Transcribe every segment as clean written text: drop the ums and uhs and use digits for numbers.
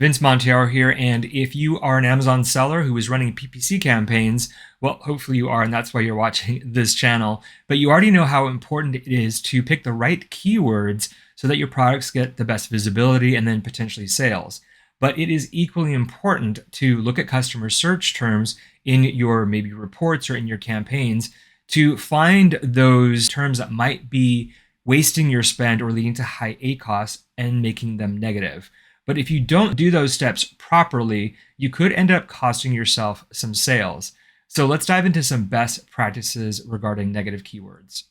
Vince Montiero here, and if you are an Amazon seller who is running PPC campaigns, well, hopefully you are, and that's why you're watching this channel, but you already know how important it is to pick the right keywords so that your products get the best visibility and then potentially sales. But it is equally important to look at customer search terms in your maybe reports or in your campaigns to find those terms that might be wasting your spend or leading to high ACoS and making them negative. But if you don't do those steps properly, you could end up costing yourself some sales. So let's dive into some best practices regarding negative keywords.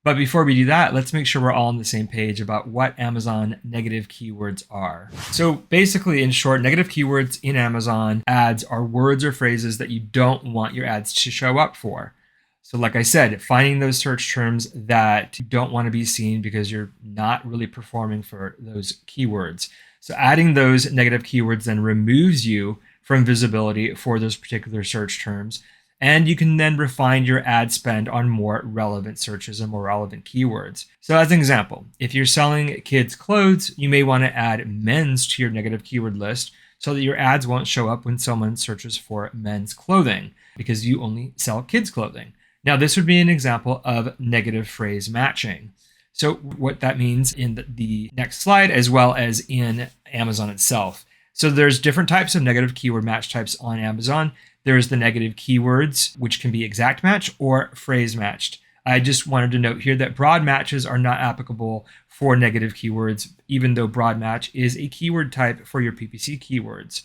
But before we do that, let's make sure we're all on the same page about what Amazon negative keywords are. So basically, in short, negative keywords in Amazon ads are words or phrases that you don't want your ads to show up for. So like I said, finding those search terms that you don't want to be seen because you're not really performing for those keywords. So adding those negative keywords then removes you from visibility for those particular search terms. And you can then refine your ad spend on more relevant searches and more relevant keywords. So as an example, if you're selling kids clothes, you may want to add men's to your negative keyword list so that your ads won't show up when someone searches for men's clothing because you only sell kids clothing. Now, this would be an example of negative phrase matching. So what that means in the next slide, as well as in Amazon itself. So there's different types of negative keyword match types on Amazon. There's the negative keywords, which can be exact match or phrase matched. I just wanted to note here that broad matches are not applicable for negative keywords, even though broad match is a keyword type for your PPC keywords.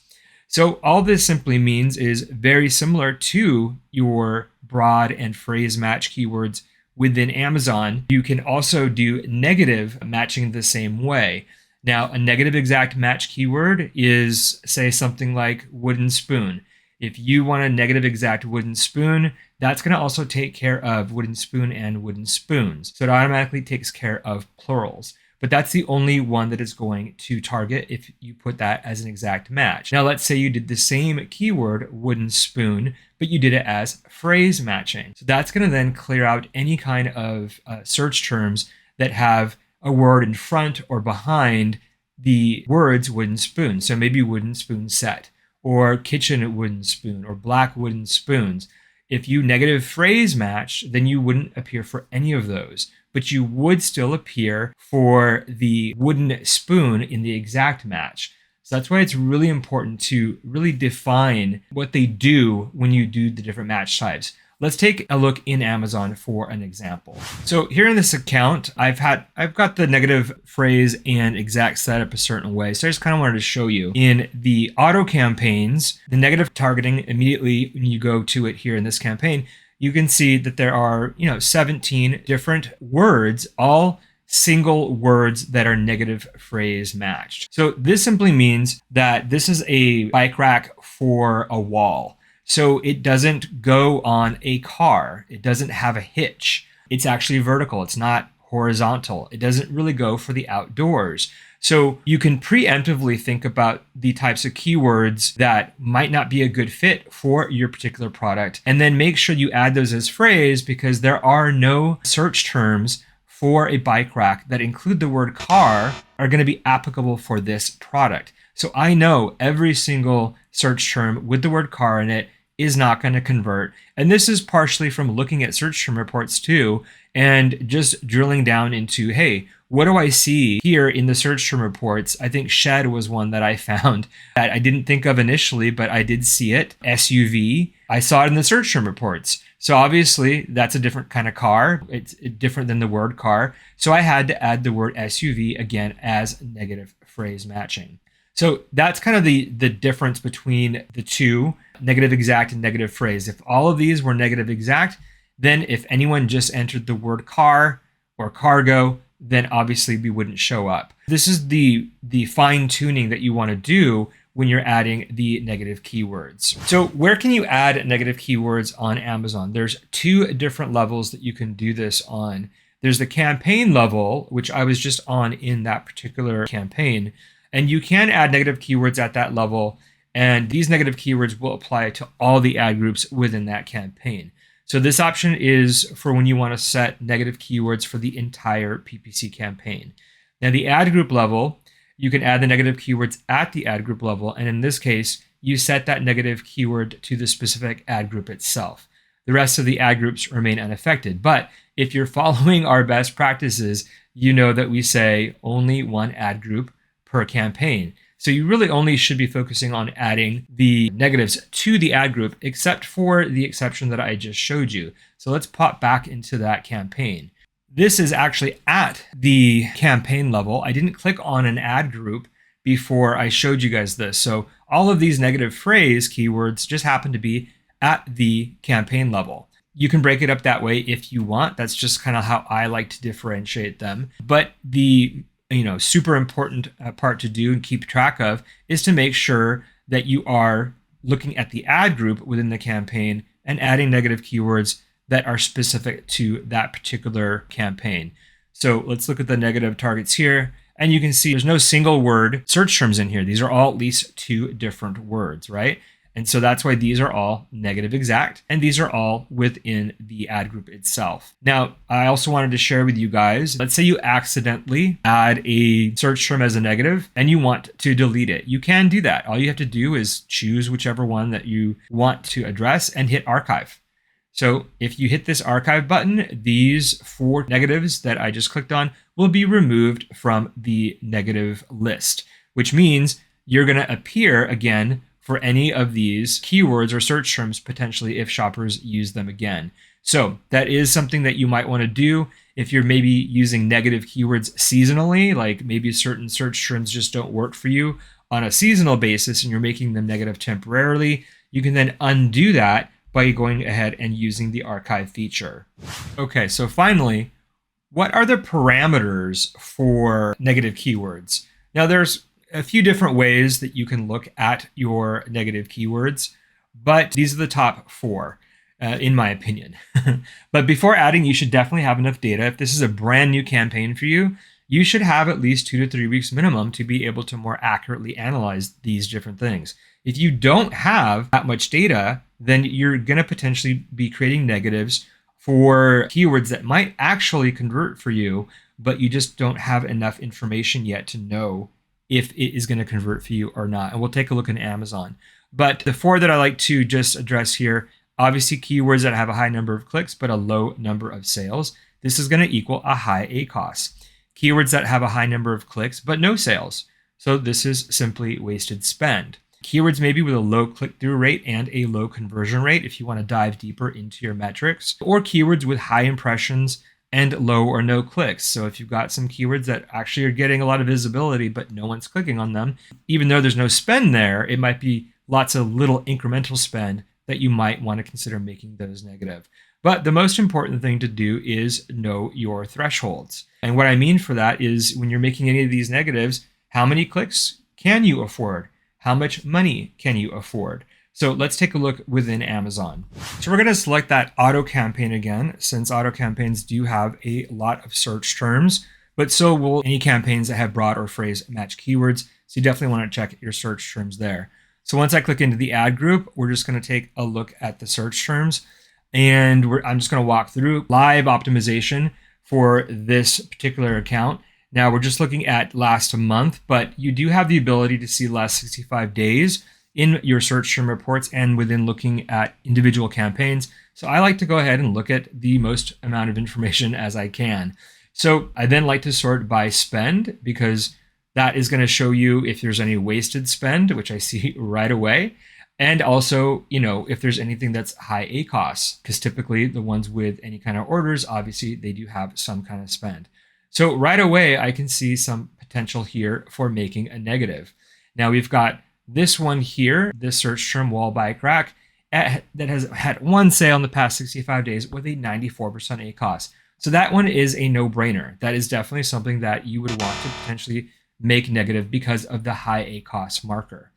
So all this simply means is very similar to your broad and phrase match keywords within Amazon. You can also do negative matching the same way. Now, a negative exact match keyword is, say, something like wooden spoon. If you want a negative exact wooden spoon, that's going to also take care of wooden spoon and wooden spoons. So it automatically takes care of plurals. But that's the only one that is going to target if you put that as an exact match. Now, let's say you did the same keyword, wooden spoon, but you did it as phrase matching. So that's going to then clear out any kind of search terms that have a word in front or behind the words wooden spoon. So maybe wooden spoon set, or kitchen wooden spoon, or black wooden spoons. If you negative phrase match, then you wouldn't appear for any of those, but you would still appear for the wooden spoon in the exact match. So that's why it's really important to really define what they do when you do the different match types. Let's take a look in Amazon for an example. So here in this account, I've got the negative phrase and exact set up a certain way. So I just kind of wanted to show you in the auto campaigns, the negative targeting immediately when you go to it here in this campaign, you can see that there are, 17 different words, all single words that are negative phrase matched. So this simply means that this is a bike rack for a wall. So it doesn't go on a car. It doesn't have a hitch. It's actually vertical. It's not horizontal. It doesn't really go for the outdoors. So you can preemptively think about the types of keywords that might not be a good fit for your particular product, and then make sure you add those as phrase, because there are no search terms for a bike rack that include the word car are going to be applicable for this product. So I know every single search term with the word car in it is not going to convert. And this is partially from looking at search term reports too, and just drilling down into, hey, what do I see here in the search term reports? I think shed was one that I found that I didn't think of initially, but I did see it. SUV, I saw it in the search term reports. So obviously that's a different kind of car. It's different than the word car. So I had to add the word SUV again as negative phrase matching. So that's kind of the difference between the two, negative exact and negative phrase. If all of these were negative exact, then if anyone just entered the word car or cargo, then obviously we wouldn't show up. This is the fine tuning that you want to do when you're adding the negative keywords. So where can you add negative keywords on Amazon? There's two different levels that you can do this on. There's the campaign level, which I was just on in that particular campaign. And you can add negative keywords at that level. And these negative keywords will apply to all the ad groups within that campaign. So this option is for when you want to set negative keywords for the entire PPC campaign. Now the ad group level, you can add the negative keywords at the ad group level. And in this case, you set that negative keyword to the specific ad group itself. The rest of the ad groups remain unaffected. But if you're following our best practices, you know that we say only one ad group per campaign. So you really only should be focusing on adding the negatives to the ad group, except for the exception that I just showed you. So let's pop back into that campaign. This is actually at the campaign level. I didn't click on an ad group before I showed you guys this. So all of these negative phrase keywords just happen to be at the campaign level. You can break it up that way if you want. That's just kind of how I like to differentiate them. But the super important part to do and keep track of is to make sure that you are looking at the ad group within the campaign and adding negative keywords that are specific to that particular campaign. So let's look at the negative targets here. And you can see there's no single word search terms in here. These are all at least 2 different words, right? And so that's why these are all negative exact, and these are all within the ad group itself. Now, I also wanted to share with you guys, let's say you accidentally add a search term as a negative and you want to delete it. You can do that. All you have to do is choose whichever one that you want to address and hit archive. So if you hit this archive button, these 4 negatives that I just clicked on will be removed from the negative list, which means you're going to appear again for any of these keywords or search terms potentially if shoppers use them again. So that is something that you might want to do if you're maybe using negative keywords seasonally, like maybe certain search terms just don't work for you on a seasonal basis and you're making them negative temporarily. You can then undo that by going ahead and using the archive feature. Okay, so finally, what are the parameters for negative keywords? Now there's a few different ways that you can look at your negative keywords, but these are the top 4, in my opinion. But before adding, you should definitely have enough data. If this is a brand new campaign for you, you should have at least 2 to 3 weeks minimum to be able to more accurately analyze these different things. If you don't have that much data, then you're going to potentially be creating negatives for keywords that might actually convert for you, but you just don't have enough information yet to know if it is going to convert for you or not. And we'll take a look in Amazon. But the 4 that I like to just address here, obviously keywords that have a high number of clicks but a low number of sales. This is going to equal a high ACoS. Keywords that have a high number of clicks but no sales. So this is simply wasted spend. Keywords maybe with a low click-through rate and a low conversion rate if you want to dive deeper into your metrics, or keywords with high impressions and low or no clicks. So if you've got some keywords that actually are getting a lot of visibility, but no one's clicking on them, even though there's no spend there, it might be lots of little incremental spend that you might want to consider making those negative. But the most important thing to do is know your thresholds. And what I mean for that is when you're making any of these negatives, how many clicks can you afford? How much money can you afford? So let's take a look within Amazon. So we're going to select that auto campaign again, since auto campaigns do have a lot of search terms, but so will any campaigns that have broad or phrase match keywords. So you definitely want to check your search terms there. So once I click into the ad group, we're just going to take a look at the search terms, and I'm just going to walk through live optimization for this particular account. Now we're just looking at last month, but you do have the ability to see last 65 days in your search term reports and within looking at individual campaigns. So I like to go ahead and look at the most amount of information as I can. So I then like to sort by spend, because that is going to show you if there's any wasted spend, which I see right away. And also, if there's anything that's high ACoS, because typically the ones with any kind of orders, obviously they do have some kind of spend. So right away, I can see some potential here for making a negative. Now we've got this one here, this search term wall bike rack, that has had one sale in the past 65 days with a 94% ACoS. So that one is a no-brainer. That is definitely something that you would want to potentially make negative because of the high ACoS marker.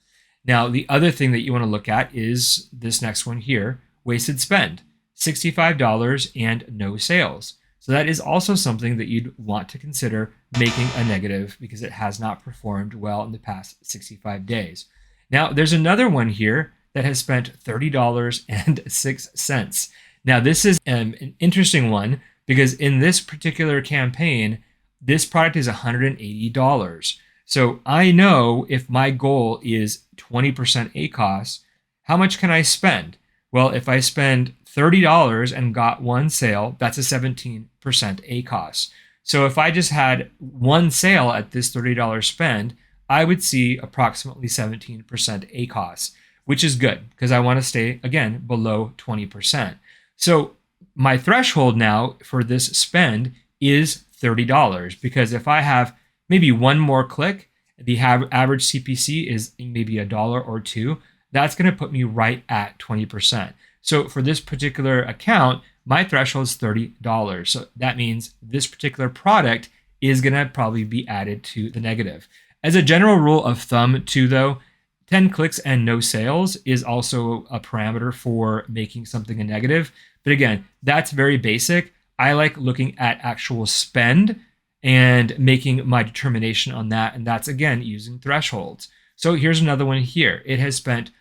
Now, the other thing that you want to look at is this next one here, wasted spend, $65 and no sales. So that is also something that you'd want to consider making a negative because it has not performed well in the past 65 days. Now, there's another one here that has spent $30.06. Now, this is an interesting one because in this particular campaign, this product is $180. So I know if my goal is 20% ACOS, how much can I spend? Well, if I spend $30 and got one sale, that's a 17% ACOS. So if I just had one sale at this $30 spend, I would see approximately 17% ACOS, which is good because I want to stay, again, below 20%. So my threshold now for this spend is $30 because if I have maybe one more click, the average CPC is maybe $1 or $2, that's going to put me right at 20%. So for this particular account, my threshold is $30. So that means this particular product is going to probably be added to the negative. As a general rule of thumb, too, though, 10 clicks and no sales is also a parameter for making something a negative. But again, that's very basic. I like looking at actual spend and making my determination on that. And that's, again, using thresholds. So here's another one here. It has spent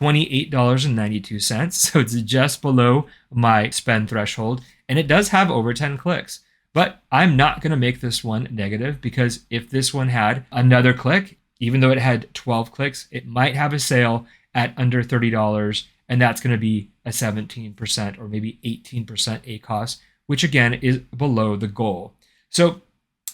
$28.92. So it's just below my spend threshold. And it does have over 10 clicks. But I'm not going to make this one negative because if this one had another click, even though it had 12 clicks, it might have a sale at under $30. And that's going to be a 17% or maybe 18% ACOS, which again is below the goal. So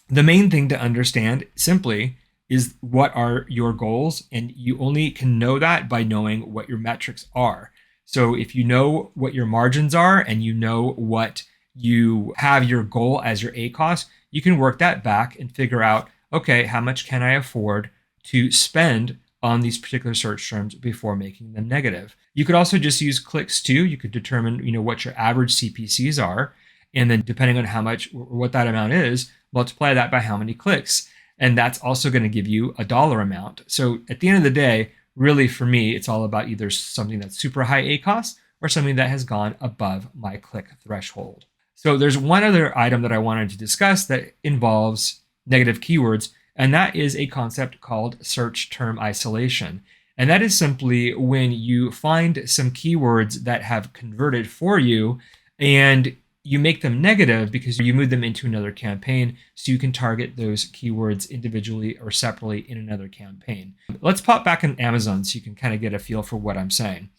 the main thing to understand simply is what are your goals, and you only can know that by knowing what your metrics are. So if you know what your margins are and you know what you have your goal as your ACOS, you can work that back and figure out, okay, how much can I afford to spend on these particular search terms before making them negative. You could also just use clicks too. You could determine, what your average CPCs are, and then depending on how much or what that amount is, multiply that by how many clicks. And that's also going to give you a dollar amount. So at the end of the day, really for me, it's all about either something that's super high ACOS or something that has gone above my click threshold. So there's one other item that I wanted to discuss that involves negative keywords, and that is a concept called search term isolation. And that is simply when you find some keywords that have converted for you and you make them negative because you move them into another campaign so you can target those keywords individually or separately in another campaign. Let's pop back in Amazon so you can kind of get a feel for what I'm saying.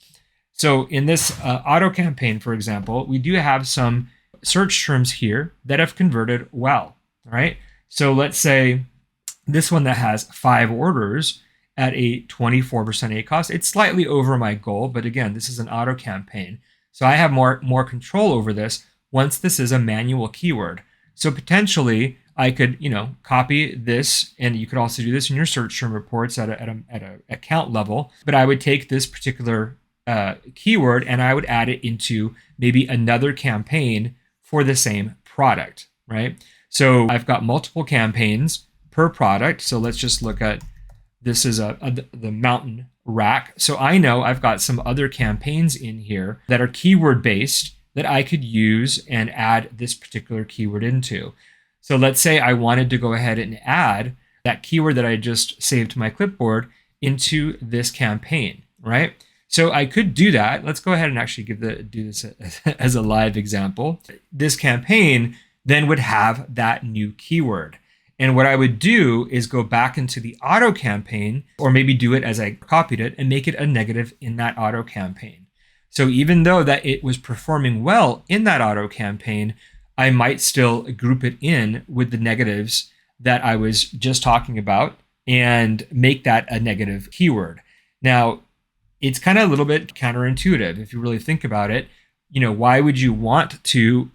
So in this auto campaign, for example, we do have some search terms here that have converted well, all right? So let's say this one that has 5 orders at a 24% ACOS. It's slightly over my goal, but again, this is an auto campaign. So I have more control over this once this is a manual keyword. So potentially I could, copy this, and you could also do this in your search term reports at a account level, but I would take this particular keyword and I would add it into maybe another campaign for the same product, right? So I've got multiple campaigns per product. So let's just look at, this is the mountain rack. So I know I've got some other campaigns in here that are keyword based that I could use and add this particular keyword into. So let's say I wanted to go ahead and add that keyword that I just saved to my clipboard into this campaign, right? So I could do that. Let's go ahead and actually do this as a live example. This campaign then would have that new keyword. And what I would do is go back into the auto campaign, or maybe do it as I copied it and make it a negative in that auto campaign. So even though that it was performing well in that auto campaign, I might still group it in with the negatives that I was just talking about and make that a negative keyword. Now, it's kind of a little bit counterintuitive if you really think about it. Why would you want to,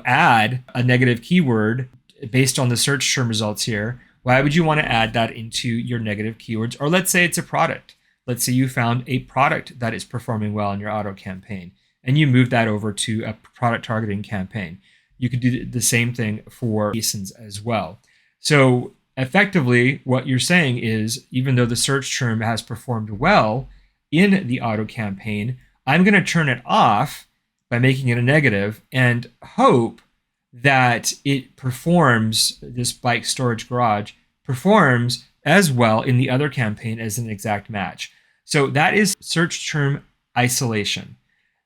add a negative keyword based on the search term results here? Why would you want to add that into your negative keywords? Or let's say it's a product. Let's say you found a product that is performing well in your auto campaign and you move that over to a product targeting campaign. You could do the same thing for ASINs as well. So effectively, what you're saying is, even though the search term has performed well in the auto campaign, I'm going to turn it off by making it a negative and hope that it performs, this bike storage garage performs as well in the other campaign as an exact match. So that is search term isolation.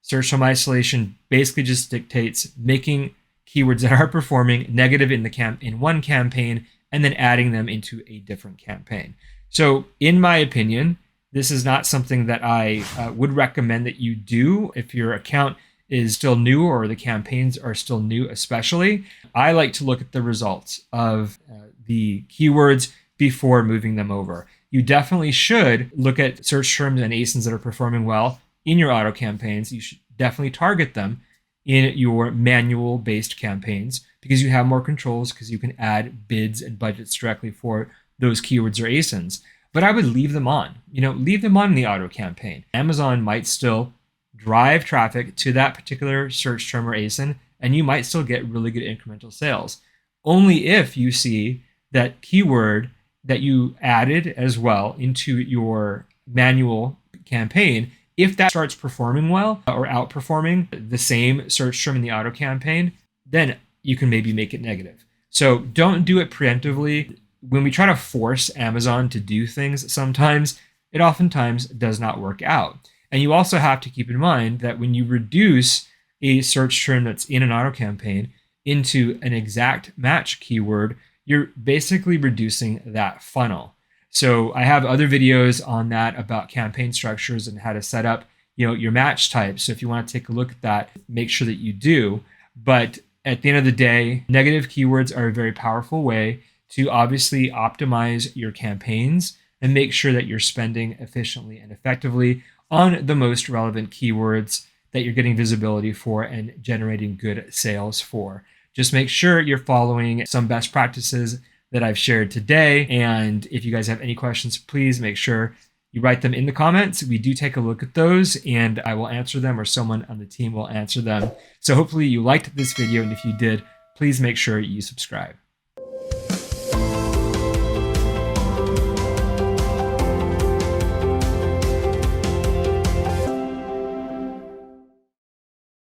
Search term isolation basically just dictates making keywords that are performing negative in one campaign and then adding them into a different campaign. So in my opinion, this is not something that I would recommend that you do if your account is still new or the campaigns are still new especially. I like to look at the results of the keywords before moving them over. You definitely should look at search terms and ASINs that are performing well in your auto campaigns. You should definitely target them in your manual based campaigns because you have more controls, because you can add bids and budgets directly for those keywords or ASINs. But I would leave them on. Leave them on in the auto campaign. Amazon might still drive traffic to that particular search term or ASIN, and you might still get really good incremental sales. Only if you see that keyword that you added as well into your manual campaign, if that starts performing well or outperforming the same search term in the auto campaign, then you can maybe make it negative. So don't do it preemptively. When we try to force Amazon to do things, sometimes it oftentimes does not work out. And you also have to keep in mind that when you reduce a search term that's in an auto campaign into an exact match keyword, you're basically reducing that funnel. So I have other videos on that about campaign structures and how to set up, your match types. So if you want to take a look at that, make sure that you do. But at the end of the day, negative keywords are a very powerful way to obviously optimize your campaigns and make sure that you're spending efficiently and effectively on the most relevant keywords that you're getting visibility for and generating good sales for. Just make sure you're following some best practices that I've shared today. And if you guys have any questions, please make sure you write them in the comments. We do take a look at those and I will answer them, or someone on the team will answer them. So hopefully you liked this video. And if you did, please make sure you subscribe.